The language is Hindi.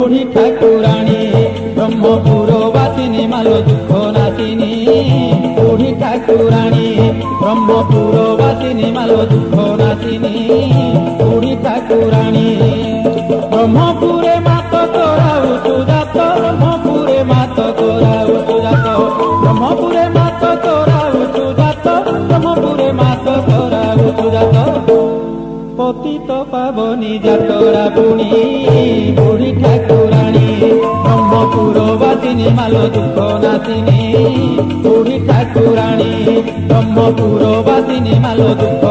बुढ़ी ठाकुराणी ब्रह्मपुर वासिनी मालो दुख नासिनी। बुढ़ी ठाकुराणी ब्रह्मपुर वासिनी मालो दुख नासिनी। बुढ़ी ठाकुराणी ब्रह्मपुरे मात कराऊ सुजात। ब्रह्मपुरे मात कराऊ सुजात। ब्रह्मपुरे मात कराऊ सुजात। ब्रह्मपुरे मात कराऊ सुजात। पतित पावनी जातरा पुणी बुढ़ी ठाकुराणी ब्रह्मपुर वासिनी मालो दुख नासिनी। बुढ़ी ठाकुराणी ब्रह्मपुर वासिनी मालो दुख